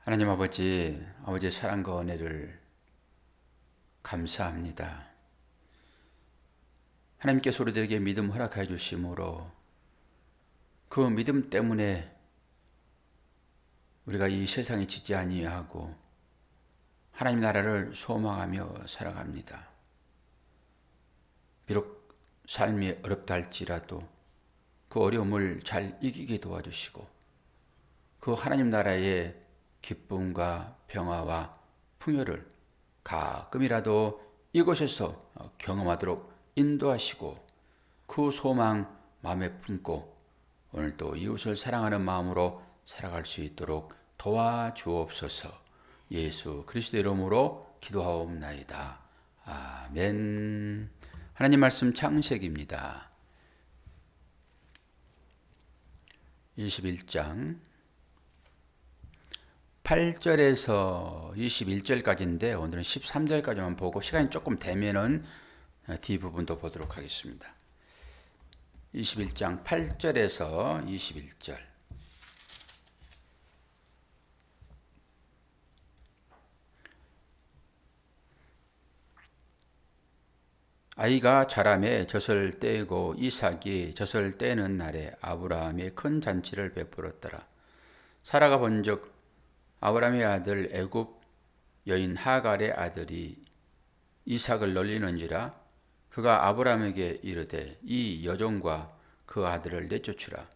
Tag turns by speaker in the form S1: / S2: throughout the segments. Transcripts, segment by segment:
S1: 하나님 아버지의 사랑과 은혜를 감사합니다. 하나님께서 우리들에게 믿음 허락하여 주심으로 그 믿음 때문에 우리가 이 세상에 지지 아니하고 하나님 나라를 소망하며 살아갑니다. 비록 삶이 어렵다 할지라도 그 어려움을 잘 이기게 도와주시고 그 하나님 나라의 기쁨과 평화와 풍요를 가끔이라도 이곳에서 경험하도록 인도하시고 그 소망 마음에 품고 오늘도 이웃을 사랑하는 마음으로 살아갈 수 있도록 도와주옵소서. 예수 그리스도 이름으로 기도하옵나이다. 아멘. 하나님 말씀 창세기입니다. 21장 8절에서 21절까지인데 오늘은 13절까지만 보고 시간이 조금 되면은 뒷부분도 보도록 하겠습니다. 21장 8절에서 21절. 아이가 자라매 젖을 떼고 이삭이 젖을 떼는 날에 아브라함이 큰 잔치를 베풀었더라. 사라가 본즉 아브라함의 아들 애굽 여인 하갈의 아들이 이삭을 놀리는지라 그가 아브라함에게 이르되 이 여종과 그 아들을 내쫓으라.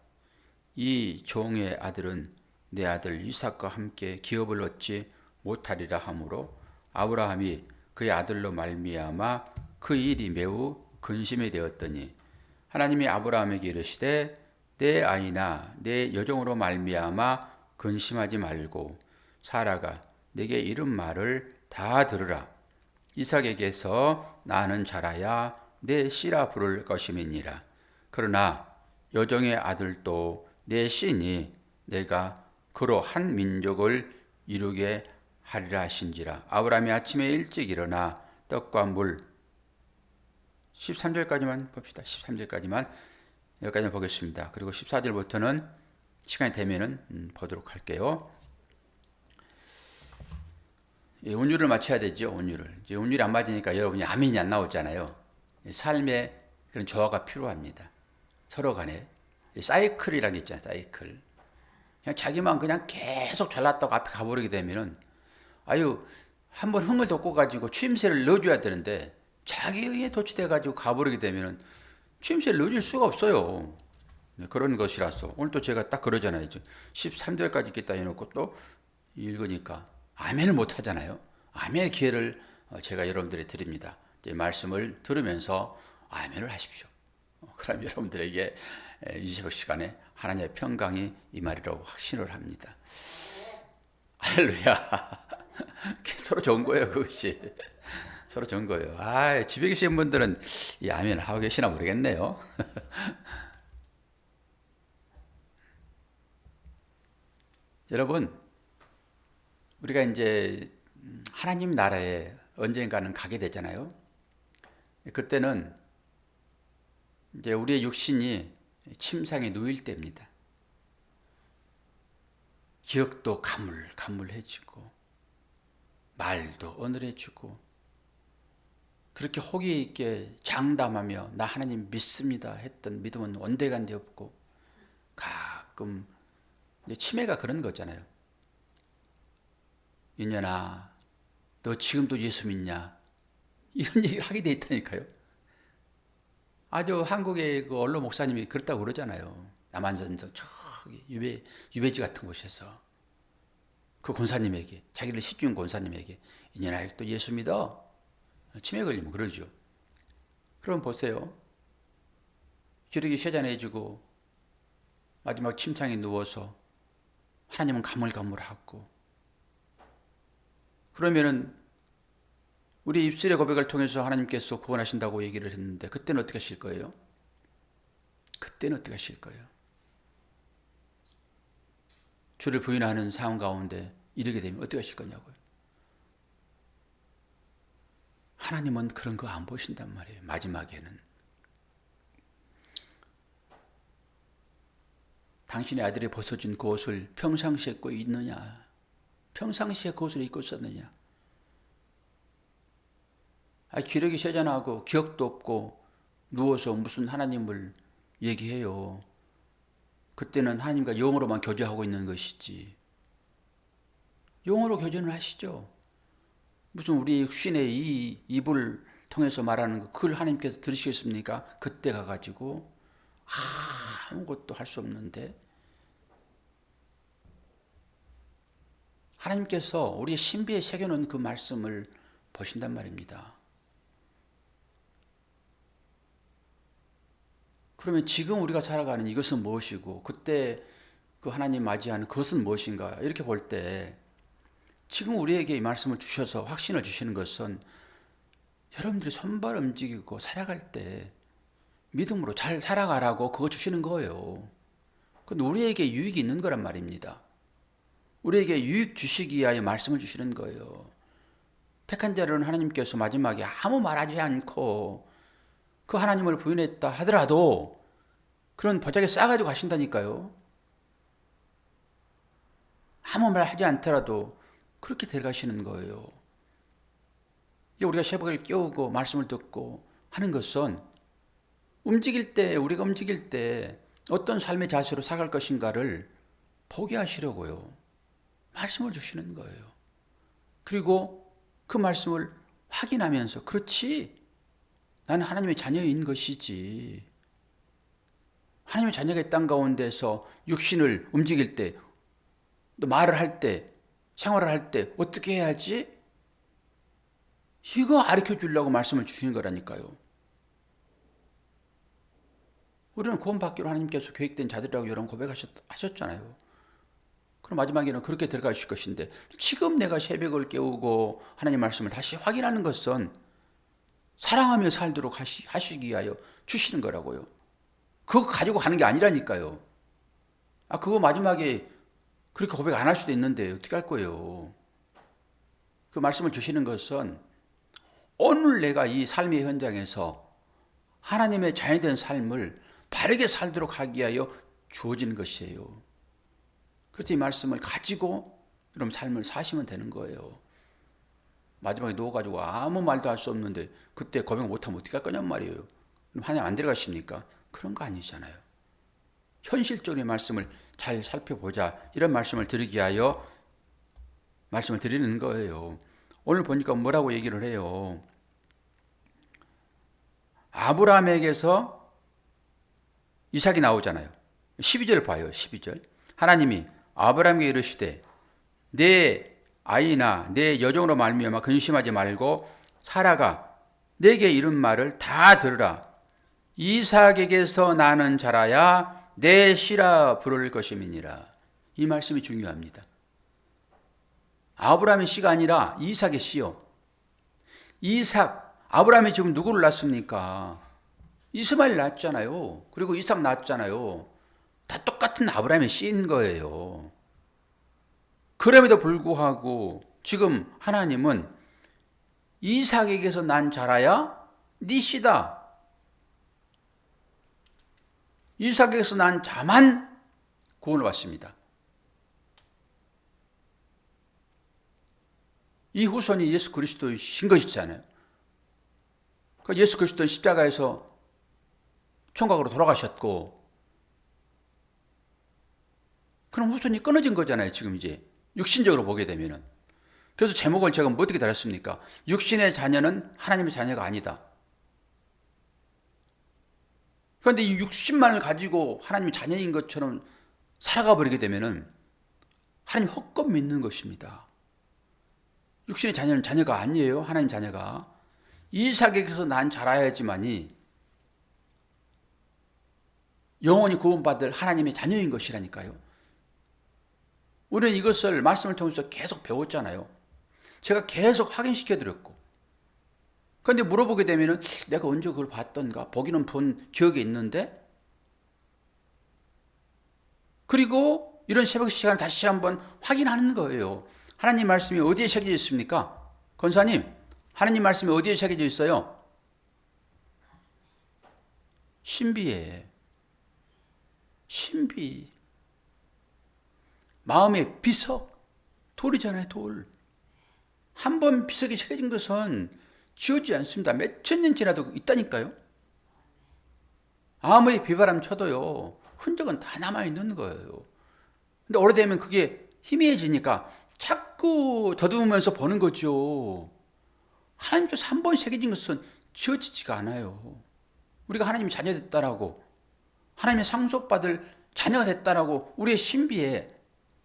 S1: 이 종의 아들은 내 아들 이삭과 함께 기업을 얻지 못하리라 하므로 아브라함이 그의 아들로 말미암아 그 일이 매우 근심이 되었더니 하나님이 아브라함에게 이르시되 내 아이나 내 여종으로 말미암아 근심하지 말고 사라가 내게 이른 말을 다 들으라. 이삭에게서 나는 자라야 내 씨라 부를 것임이니라. 그러나 여종의 아들도 내 씨니 내가 그로 한 민족을 이루게 하리라 하신지라. 아브라함이 아침에 일찍 일어나 떡과 물 13절까지만 봅시다. 13절까지만 여기까지 보겠습니다. 그리고 14절부터는 시간이 되면은 보도록 할게요. 온유를 맞춰야 되죠. 온유를 안 맞으니까 여러분이 아멘이 안 나오잖아요. 삶에 그런 조화가 필요합니다. 서로 간에 사이클이라는 게 있잖아요. 사이클. 그냥 자기만 그냥 계속 잘났다고 앞에 가버리게 되면은 한번 흥을 돋고 가지고 추임새를 넣어줘야 되는데 자기 의에 도취돼 가지고 가버리게 되면은 추임새를 넣어줄 수가 없어요. 그런 것이라서 오늘 또 제가 딱 그러잖아요. 13절까지 있겠다 해놓고 또 읽으니까 아멘을 못 하잖아요. 아멘의 기회를 제가 여러분들에게 드립니다. 이제 말씀을 들으면서 아멘을 하십시오. 그럼 여러분들에게 이 새벽 시간에 하나님의 평강이 임하리라고 확신을 합니다. 할렐루야. 서로 좋은 거예요, 그것이. 서로 좋은 거예요. 집에 계신 분들은 이 아멘을 하고 계시나 모르겠네요. 여러분, 우리가 이제 하나님 나라에 언젠가는 가게 되잖아요. 그때는 이제 우리의 육신이 침상에 누일 때입니다. 기억도 가물가물해지고 말도 어눌해지고 그렇게 호기 있게 장담하며 나 하나님 믿습니다 했던 믿음은 온데간데 없고 가끔 이제 치매가 그런 거잖아요. 윤현아, 너 지금도 예수 믿냐? 이런 얘기를 하게 돼 있다니까요. 아주 한국의 그 언론 목사님이 그렇다고 그러잖아요. 남한산성 저기 유배지 같은 곳에서 그 권사님에게 자기를 시중 권사님에게 윤현아 또 예수 믿어? 치매 걸리면 그러죠. 그럼 보세요. 기력이 쇠잔해지고 마지막 침상에 누워서 하나님은 가물가물하고 그러면은 우리 입술의 고백을 통해서 하나님께서 구원하신다고 얘기를 했는데 그때는 어떻게 하실 거예요? 그때는 어떻게 하실 거예요? 주를 부인하는 상황 가운데 이르게 되면 어떻게 하실 거냐고요? 하나님은 그런 거 안 보신단 말이에요. 마지막에는. 당신의 아들이 벗어진 그 옷을 평상시에 입고 있느냐? 평상시에 그것을 잊고 있었느냐? 기력이 세잔하고 기억도 없고 누워서 무슨 하나님을 얘기해요. 그때는 하나님과 영어로만 교제하고 있는 것이지. 영어로 교제는 하시죠. 무슨 우리 육신의 이 입을 통해서 말하는 거 그걸 하나님께서 들으시겠습니까? 그때 가가지고 아무것도 할 수 없는데 하나님께서 우리의 신비에 새겨놓은 그 말씀을 보신단 말입니다. 그러면 지금 우리가 살아가는 이것은 무엇이고 그때 그 하나님 맞이하는 그것은 무엇인가 이렇게 볼 때 지금 우리에게 이 말씀을 주셔서 확신을 주시는 것은 여러분들이 손발 움직이고 살아갈 때 믿음으로 잘 살아가라고 그거 주시는 거예요. 근데 우리에게 유익이 있는 거란 말입니다. 우리에게 유익 주시기 위하여 말씀을 주시는 거예요. 택한 자들은 하나님께서 마지막에 아무 말하지 않고 그 하나님을 부인했다 하더라도 그런 보자기에 싸가지고 가신다니까요. 아무 말 하지 않더라도 그렇게 데려가시는 거예요. 우리가 새벽을 깨우고 말씀을 듣고 하는 것은 우리가 움직일 때 어떤 삶의 자세로 살아갈 것인가를 보게 하시려고요. 말씀을 주시는 거예요. 그리고 그 말씀을 확인하면서 그렇지, 나는 하나님의 자녀인 것이지. 하나님의 자녀가 이 땅 가운데서 육신을 움직일 때, 또 말을 할 때, 생활을 할 때 어떻게 해야지? 이거 가르쳐 주려고 말씀을 주시는 거라니까요. 우리는 구원받기로 하나님께서 계획된 자들이라고 여러분 고백하셨잖아요. 그럼 마지막에는 그렇게 들어가실 것인데 지금 내가 새벽을 깨우고 하나님 말씀을 다시 확인하는 것은 사랑하며 살도록 하시기 위하여 주시는 거라고요. 그거 가지고 가는 게 아니라니까요. 그거 마지막에 그렇게 고백 안 할 수도 있는데 어떻게 할 거예요? 그 말씀을 주시는 것은 오늘 내가 이 삶의 현장에서 하나님의 자녀된 삶을 바르게 살도록 하기 위하여 주어지는 것이에요. 그래서 이 말씀을 가지고 여러분 삶을 사시면 되는 거예요. 마지막에 누워가지고 아무 말도 할 수 없는데 그때 고백 못하면 어떻게 할 거냔 말이에요. 그럼 하나님 안 들어가십니까? 그런 거 아니잖아요. 현실적인 말씀을 잘 살펴보자, 이런 말씀을 드리기 위하여 말씀을 드리는 거예요. 오늘 보니까 뭐라고 얘기를 해요? 아브라함에게서 이삭이 나오잖아요. 12절 봐요. 12절. 하나님이 아브라함에게 이르시되 내 아이나 내 여종으로 말미암아 근심하지 말고 사라가 내게 이른 말을 다 들으라. 이삭에게서 나는 자라야 내 씨라 부를 것임이니라. 이 말씀이 중요합니다. 아브라함의 씨가 아니라 이삭의 씨요. 아브라함이 지금 누구를 낳습니까? 이스마엘 낳았잖아요. 그리고 이삭 낳았잖아요. 다 똑같은 아브라함의 씨인 거예요. 그럼에도 불구하고 지금 하나님은 이삭에게서 난 자라야 네 씨다. 이삭에게서 난 자만 구원을 받습니다. 이 후손이 예수 그리스도이신 것이잖아요. 예수 그리스도는 십자가에서 총각으로 돌아가셨고, 그럼 후손이 끊어진 거잖아요. 지금 이제 육신적으로 보게 되면은. 그래서 제목을 제가 뭐 어떻게 달았습니까? 육신의 자녀는 하나님의 자녀가 아니다. 그런데 이 육신만을 가지고 하나님의 자녀인 것처럼 살아가 버리게 되면은 하나님 헛것 믿는 것입니다. 육신의 자녀는 자녀가 아니에요. 하나님 자녀가. 이삭에게서 난 자라야지만이 영원히 구원받을 하나님의 자녀인 것이라니까요. 우리는 이것을 말씀을 통해서 계속 배웠잖아요. 제가 계속 확인시켜드렸고. 그런데 물어보게 되면은 내가 언제 그걸 봤던가? 보기는 본 기억이 있는데? 그리고 이런 새벽 시간을 다시 한번 확인하는 거예요. 하나님 말씀이 어디에 새겨져 있습니까? 권사님, 하나님 말씀이 어디에 새겨져 있어요? 신비에. 신비. 마음의 비석, 돌이잖아요, 돌. 한 번 비석이 새겨진 것은 지워지지 않습니다. 몇 천 년 지나도 있다니까요. 아무리 비바람 쳐도요, 흔적은 다 남아있는 거예요. 근데 오래되면 그게 희미해지니까 자꾸 더듬으면서 보는 거죠. 하나님께서 한 번 새겨진 것은 지워지지가 않아요. 우리가 하나님의 자녀 됐다라고, 하나님의 상속받을 자녀가 됐다라고 우리의 신비에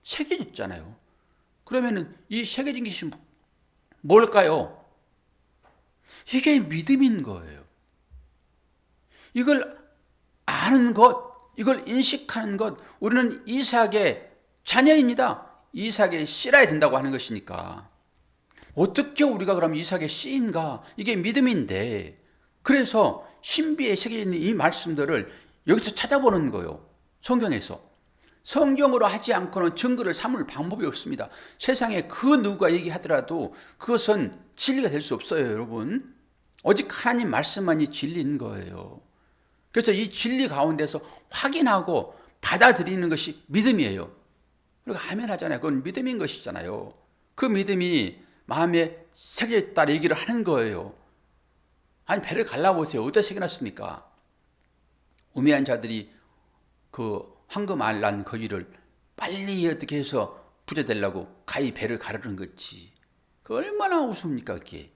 S1: 새겨졌잖아요. 그러면은 이 새겨진 것이 뭘까요? 이게 믿음인 거예요. 이걸 아는 것, 이걸 인식하는 것, 우리는 이삭의 자녀입니다. 이삭의 씨라야 된다고 하는 것이니까. 어떻게 우리가 그럼 이삭의 씨인가? 이게 믿음인데, 그래서 신비에 새겨진 이 말씀들을 여기서 찾아보는 거예요. 성경에서. 성경으로 하지 않고는 증거를 삼을 방법이 없습니다. 세상에 그 누가 얘기하더라도 그것은 진리가 될 수 없어요, 여러분. 오직 하나님 말씀만이 진리인 거예요. 그래서 이 진리 가운데서 확인하고 받아들이는 것이 믿음이에요. 그리고 아멘 하잖아요. 그건 믿음인 것이잖아요. 그 믿음이 마음에 새겨졌다 얘기를 하는 거예요. 아니, 배를 갈라보세요. 어디다 새겨놨습니까? 우매한 자들이 그 황금 알난 거기를 빨리 어떻게 해서 부자 되려고 가히 배를 가르는 거지. 그 얼마나 우습습니까, 그게.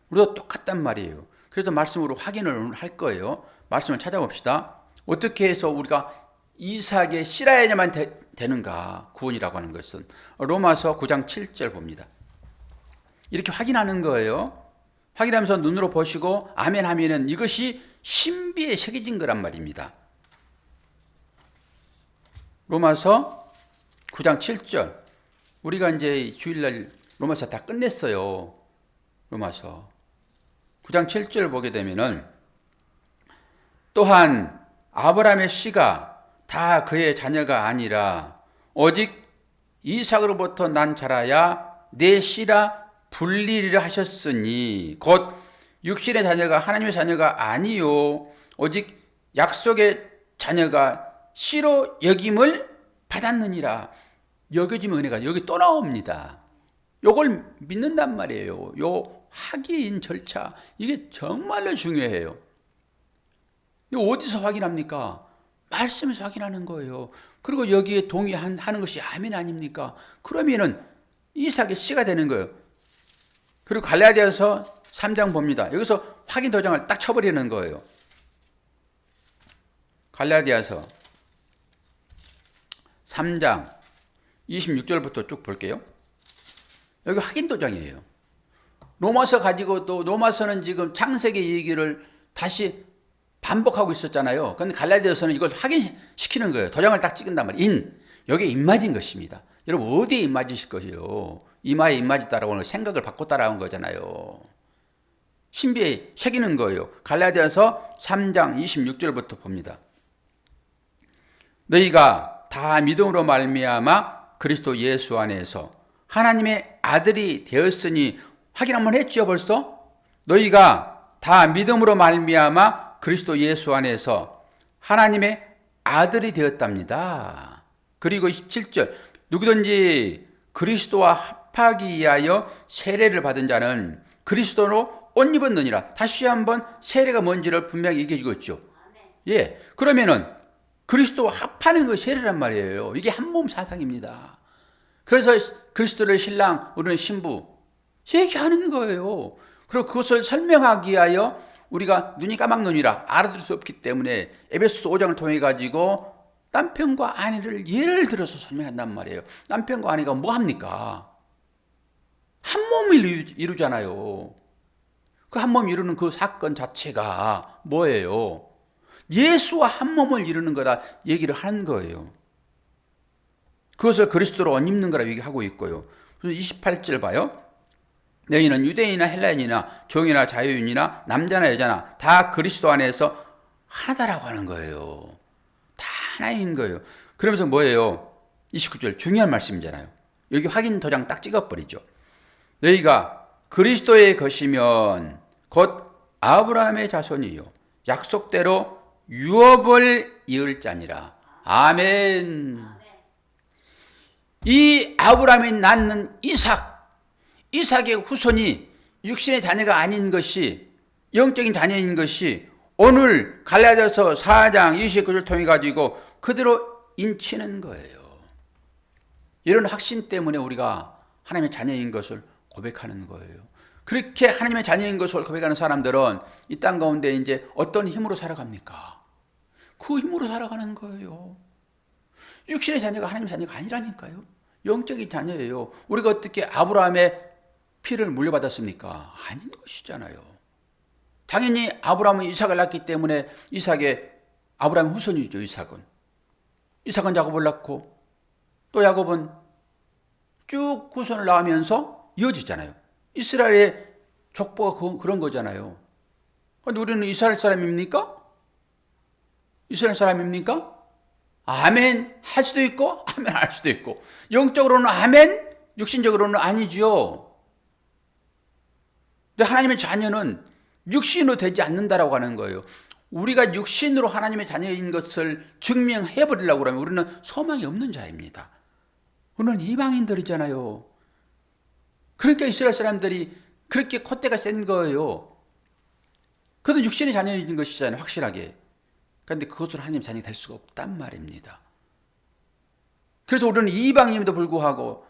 S1: 우리도 똑같단 말이에요. 그래서 말씀으로 확인을 할 거예요. 말씀을 찾아봅시다. 어떻게 해서 우리가 이삭의 씨라야만 되는가, 구원이라고 하는 것은. 로마서 9장 7절 봅니다. 이렇게 확인하는 거예요. 확인하면서 눈으로 보시고 아멘 하면은 이것이 신비에 새겨진 거란 말입니다. 로마서 9장 7절. 우리가 이제 주일날 로마서 다 끝냈어요. 로마서 9장 7절 보게 되면은 또한 아브라함의 씨가 다 그의 자녀가 아니라 오직 이삭으로부터 난 자라야 내 씨라 불리리라 하셨으니 곧 육신의 자녀가 하나님의 자녀가 아니요 오직 약속의 자녀가 씨로 여김을 받았느니라. 여겨짐의 은혜가 여기 또 나옵니다. 요걸 믿는단 말이에요. 요 확인 절차, 이게 정말로 중요해요. 어디서 확인합니까? 말씀에서 확인하는 거예요. 그리고 여기에 동의하는 것이 아멘 아닙니까? 그러면은 이삭의 씨가 되는 거예요. 그리고 갈라디아서 3장 봅니다. 여기서 확인 도장을 딱 쳐버리는 거예요. 갈라디아서 3장 26절부터 쭉 볼게요. 여기 확인 도장이에요. 로마서 가지고 또 로마서는 지금 창세기 얘기를 다시 반복하고 있었잖아요. 그런데 갈라디아서는 이걸 확인시키는 거예요. 도장을 딱 찍은단 말이에요. 여기에 입맞은 것입니다. 여러분 어디에 입맞으실 것이요? 이마에 입맞이 따라오는 거, 생각을 바꿔 따라온 거잖아요. 신비에 새기는 거예요. 갈라디아서 3장 26절부터 봅니다. 너희가 다 믿음으로 말미암아 그리스도 예수 안에서 하나님의 아들이 되었으니 확인 한번 했죠 벌써? 너희가 다 믿음으로 말미암아 그리스도 예수 안에서 하나님의 아들이 되었답니다. 그리고 27절 누구든지 그리스도와 합하기 위하여 세례를 받은 자는 그리스도로 옷 입었느니라. 다시 한번 세례가 뭔지를 분명히 얘기해 주겠죠. 예, 그러면은 그리스도와 합하는 거 세례란 말이에요. 이게 한몸 사상입니다. 그래서 그리스도를 신랑, 우리는 신부 얘기하는 거예요. 그리고 그것을 설명하기 위하여 우리가 눈이 까막눈이라 알아들을 수 없기 때문에 에베소서 5장을 통해 가지고 남편과 아내를 예를 들어서 설명한단 말이에요. 남편과 아내가 뭐 합니까? 한 몸을 이루잖아요. 그 한 몸 이루는 그 사건 자체가 뭐예요? 예수와 한 몸을 이루는 거다 얘기를 하는 거예요. 그것을 그리스도로 옷 입는 거라고 얘기하고 있고요. 28절 봐요. 너희는 유대인이나 헬라인이나 종이나 자유인이나 남자나 여자나 다 그리스도 안에서 하나다라고 하는 거예요. 다 하나인 거예요. 그러면서 뭐예요? 29절 중요한 말씀이잖아요. 여기 확인 도장 딱 찍어버리죠. 너희가 그리스도의 것이면 곧 아브라함의 자손이요 약속대로 유업을 이을 자니라. 아멘. 이 아브라함이 낳는 이삭의 후손이 육신의 자녀가 아닌 것이, 영적인 자녀인 것이 오늘 갈라디아서 4장 29절을 통해 가지고 그대로 인치는 거예요. 이런 확신 때문에 우리가 하나님의 자녀인 것을 고백하는 거예요. 그렇게 하나님의 자녀인 것을 고백하는 사람들은 이 땅 가운데 이제 어떤 힘으로 살아갑니까? 그 힘으로 살아가는 거예요. 육신의 자녀가 하나님의 자녀가 아니라니까요. 영적인 자녀예요. 우리가 어떻게 아브라함의 피를 물려받았습니까? 아닌 것이잖아요. 당연히 아브라함은 이삭을 낳기 때문에 아브라함의 후손이죠. 이삭은 야곱을 낳고 또 야곱은 쭉 후손을 낳으면서 이어지잖아요. 이스라엘의 족보가 그런 거잖아요. 그런데 우리는 이스라엘 사람입니까? 아멘 할 수도 있고 아멘 할 수도 있고, 영적으로는 아멘, 육신적으로는 아니지요. 근데 하나님의 자녀는 육신으로 되지 않는다라고 하는 거예요. 우리가 육신으로 하나님의 자녀인 것을 증명해 버리려고 그러면 우리는 소망이 없는 자입니다. 우리는 이방인들이잖아요. 그러니까 이스라엘 사람들이 그렇게 콧대가 센 거예요. 그것도 육신의 자녀인 것이잖아요, 확실하게. 그런데 그것으로 하나님 자녀가 될 수가 없단 말입니다. 그래서 우리는 이방인임에도 불구하고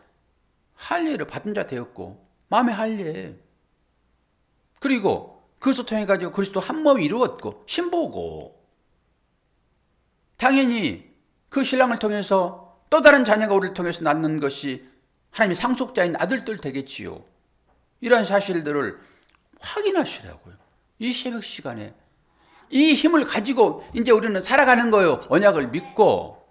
S1: 할례를 받은 자 되었고, 마음의 할례, 그리고 그것을 통해 가지고 그리스도 한 몸이 이루었고 신부고, 당연히 그 신랑을 통해서 또 다른 자녀가 우리를 통해서 낳는 것이 하나님의 상속자인 아들들 되겠지요. 이러한 사실들을 확인하시라고요. 이 새벽 시간에 이 힘을 가지고 이제 우리는 살아가는 거예요. 언약을 믿고.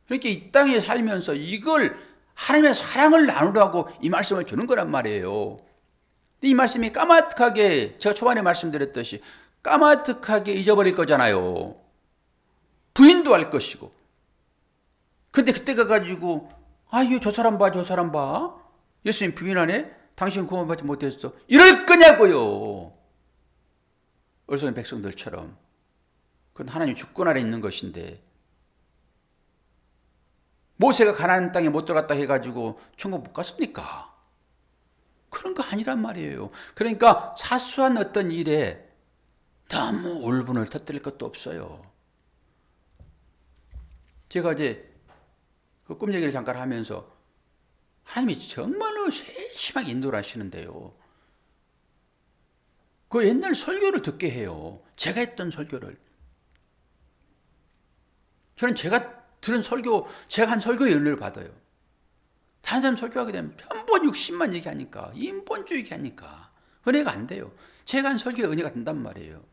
S1: 그렇게 이 땅에 살면서 이걸 하나님의 사랑을 나누라고 이 말씀을 주는 거란 말이에요. 이 말씀이 까마득하게, 제가 초반에 말씀드렸듯이 까마득하게 잊어버릴 거잖아요. 부인도 할 것이고. 그런데 그때 가가지고 아유 저 사람 봐. 예수님 부인하네? 당신 구원받지 못했어. 이럴 거냐고요. 어리석은 백성들처럼. 그건 하나님 주권 아래 있는 것인데, 모세가 가나안 땅에 못 들어갔다 해가지고 천국 못 갔습니까? 그런 거 아니란 말이에요. 그러니까 사소한 어떤 일에 너무 울분을 터뜨릴 것도 없어요. 제가 이제 그 꿈 얘기를 잠깐 하면서 하나님이 정말로 세심하게 인도를 하시는데요. 그 옛날 설교를 듣게 해요. 제가 했던 설교를. 저는 제가 들은 설교, 제가 한 설교의 은혜를 받아요. 다른 사람 설교하게 되면 편본 60만 얘기하니까, 인본주의 얘기하니까 은혜가 안 돼요. 제가 한 설교의 은혜가 된단 말이에요.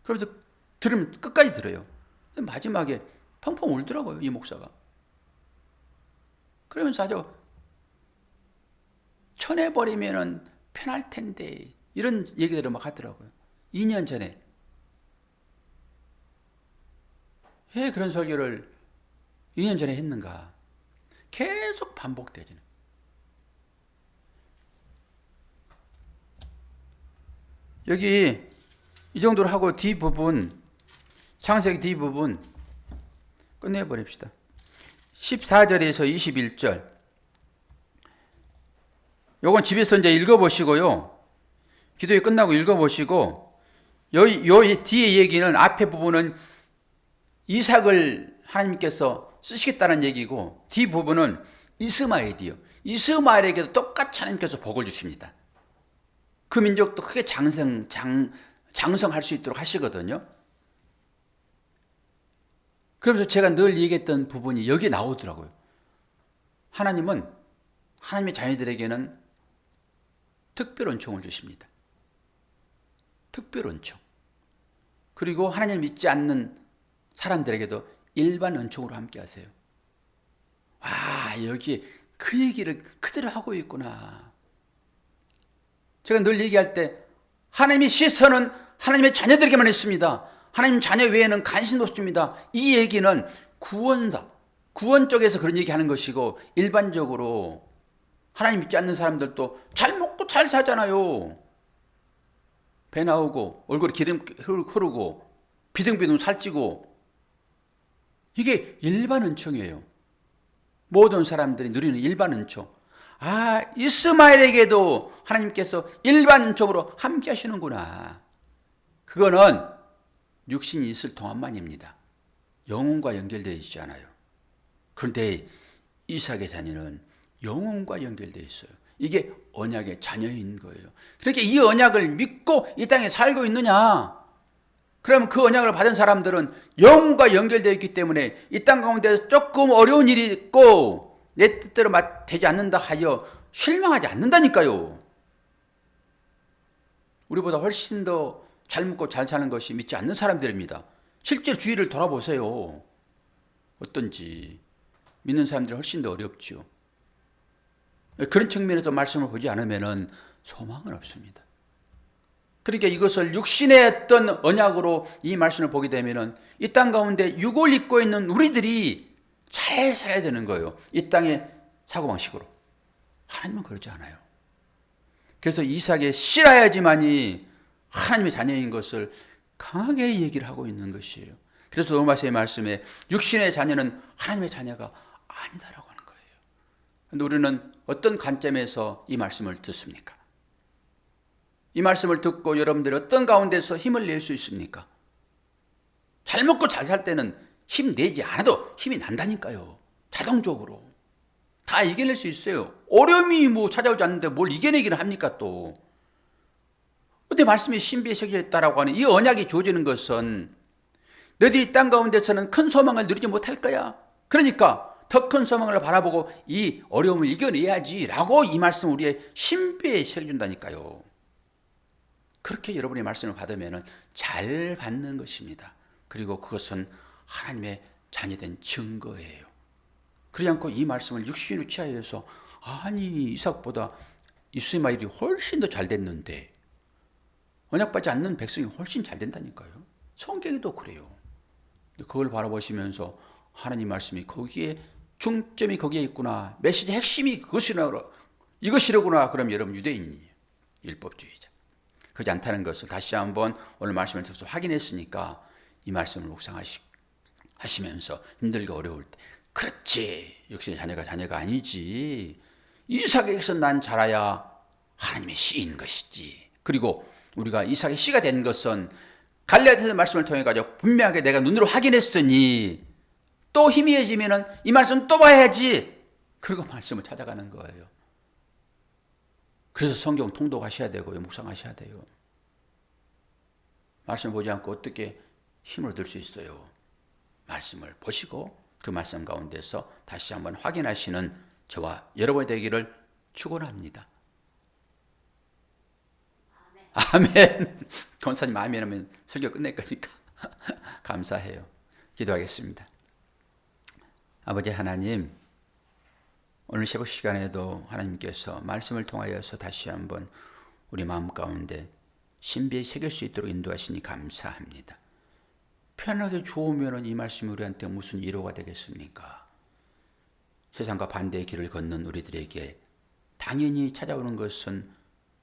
S1: 그러면서 들으면 끝까지 들어요. 마지막에 펑펑 울더라고요, 이 목사가. 그러면서 아주 쳐내버리면 편할 텐데 이런 얘기들을 막 하더라고요. 2년 전에. 왜 그런 설교를 2년 전에 했는가? 계속 반복되지는. 여기 이 정도로 하고 뒷부분, 창세기 뒷부분 끝내버립시다. 14절에서 21절. 요건 집에서 이제 읽어보시고요. 기도회 끝나고 읽어보시고, 요 뒤에 얘기는, 앞에 부분은 이삭을 하나님께서 쓰시겠다는 얘기고, 뒤 부분은 이스마엘이요. 이스마엘에게도 똑같이 하나님께서 복을 주십니다. 그 민족도 크게 장성할 수 있도록 하시거든요. 그러면서 제가 늘 얘기했던 부분이 여기에 나오더라고요. 하나님은 하나님의 자녀들에게는 특별 은총을 주십니다. 특별 은총. 그리고 하나님을 믿지 않는 사람들에게도 일반 은총으로 함께 하세요. 아, 여기 그 얘기를 그대로 하고 있구나. 제가 늘 얘기할 때 하나님의 시선은 하나님의 자녀들에게만 있습니다. 하나님 자녀 외에는 관심도 없습니다. 이 얘기는 구원 쪽에서 그런 얘기하는 것이고, 일반적으로 하나님 믿지 않는 사람들도 잘 먹고 잘 사잖아요. 배 나오고 얼굴에 기름 흐르고 비둥비둥 살찌고, 이게 일반 은총이에요. 모든 사람들이 누리는 일반 은총. 아, 이스마엘에게도 하나님께서 일반 은총으로 함께 하시는구나. 그거는 육신이 있을 동안만입니다. 영혼과 연결되어 있지 않아요. 그런데 이삭의 자녀는 영혼과 연결되어 있어요. 이게 언약의 자녀인 거예요. 그렇게 이 언약을 믿고 이 땅에 살고 있느냐? 그러면 그 언약을 받은 사람들은 영혼과 연결되어 있기 때문에 이 땅 가운데 조금 어려운 일이 있고 내 뜻대로 되지 않는다 하여 실망하지 않는다니까요. 우리보다 훨씬 더 잘 먹고 잘 사는 것이 믿지 않는 사람들입니다. 실제 주위를 돌아보세요. 어떤지. 믿는 사람들이 훨씬 더 어렵죠. 그런 측면에서 말씀을 보지 않으면 소망은 없습니다. 그러니까 이것을 육신의 어떤 언약으로 이 말씀을 보게 되면 이 땅 가운데 육을 입고 있는 우리들이 잘 살아야 되는 거예요. 이 땅의 사고방식으로. 하나님은 그렇지 않아요. 그래서 이삭의 씨라야지만이 하나님의 자녀인 것을 강하게 얘기를 하고 있는 것이에요. 그래서 로마서의 말씀에 육신의 자녀는 하나님의 자녀가 아니다라고 하는 거예요. 그런데 우리는 어떤 관점에서 이 말씀을 듣습니까? 이 말씀을 듣고 여러분들이 어떤 가운데서 힘을 낼 수 있습니까? 잘 먹고 잘 살 때는 힘 내지 않아도 힘이 난다니까요. 자동적으로. 다 이겨낼 수 있어요. 어려움이 찾아오지 않는데 뭘 이겨내기는 합니까 또. 근데 말씀이 신비에 새겨져 있다라고 하는 이 언약이 주어지는 것은 너희들이 땅 가운데서는 큰 소망을 누리지 못할 거야. 그러니까 더 큰 소망을 바라보고 이 어려움을 이겨내야지 라고 이 말씀 우리의 신비에 새겨준다니까요. 그렇게 여러분의 말씀을 받으면 잘 받는 것입니다. 그리고 그것은 하나님의 자녀된 증거예요. 그러지 않고 이 말씀을 육신으로 취하여서 아니 이삭보다 이스마엘이 훨씬 더 잘 됐는데 언약받지 않는 백성이 훨씬 잘 된다니까요. 성경에도 그래요. 그걸 바라보시면서 하나님 말씀이 거기에 중점이 거기에 있구나. 메시지 핵심이 이것이로구나. 그럼 여러분 유대인이에요. 율법주의자. 그렇지 않다는 것을 다시 한번 오늘 말씀을 통해서 확인했으니까 이 말씀을 묵상하시면서 힘들고 어려울 때 그렇지. 역시 자녀가 아니지. 이삭에게서 난 자라야 하나님의 씨인 것이지. 그리고 우리가 이삭의 씨가 된 것은 갈라디아서 말씀을 통해 가지고 분명하게 내가 눈으로 확인했으니 또 희미해지면은 이 말씀 또 봐야지. 그리고 말씀을 찾아가는 거예요. 그래서 성경 통독하셔야 되고요. 묵상하셔야 돼요. 말씀 보지 않고 어떻게 힘을 얻을 수 있어요. 말씀을 보시고 그 말씀 가운데서 다시 한번 확인하시는 저와 여러분이 되기를 축원합니다. 아멘. 권사님 아멘 하면 설교 끝낼 거니까 감사해요. 기도하겠습니다. 아버지 하나님, 오늘 새벽 시간에도 하나님께서 말씀을 통하여서 다시 한번 우리 마음 가운데 신비에 새길 수 있도록 인도하시니 감사합니다. 편하게 좋으면 이 말씀이 우리한테 무슨 위로가 되겠습니까? 세상과 반대의 길을 걷는 우리들에게 당연히 찾아오는 것은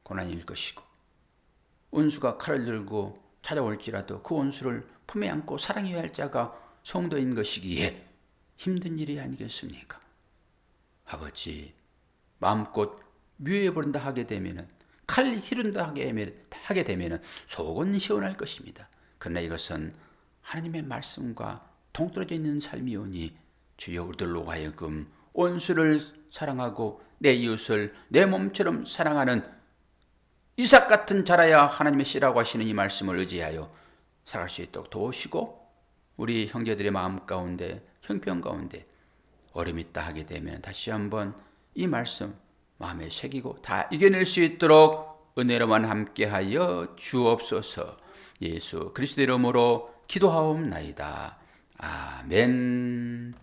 S1: 고난일 것이고 원수가 칼을 들고 찾아올지라도 그 원수를 품에 안고 사랑해야 할 자가 성도인 것이기에 힘든 일이 아니겠습니까? 아버지, 마음껏 묘해버린다 하게 되면 칼 휘른다 하게 되면 속은 시원할 것입니다. 그러나 이것은 하나님의 말씀과 동떨어져 있는 삶이오니 주여 우리들로 하여금 원수를 사랑하고 내 이웃을 내 몸처럼 사랑하는 이삭 같은 자라야 하나님의 씨라고 하시는 이 말씀을 의지하여 살아갈 수 있도록 도우시고 우리 형제들의 마음 가운데 형편 가운데 어려움이 있다 하게 되면 다시 한번 이 말씀 마음에 새기고 다 이겨낼 수 있도록 은혜로만 함께하여 주옵소서. 예수 그리스도 이름으로 기도하옵나이다. 아멘.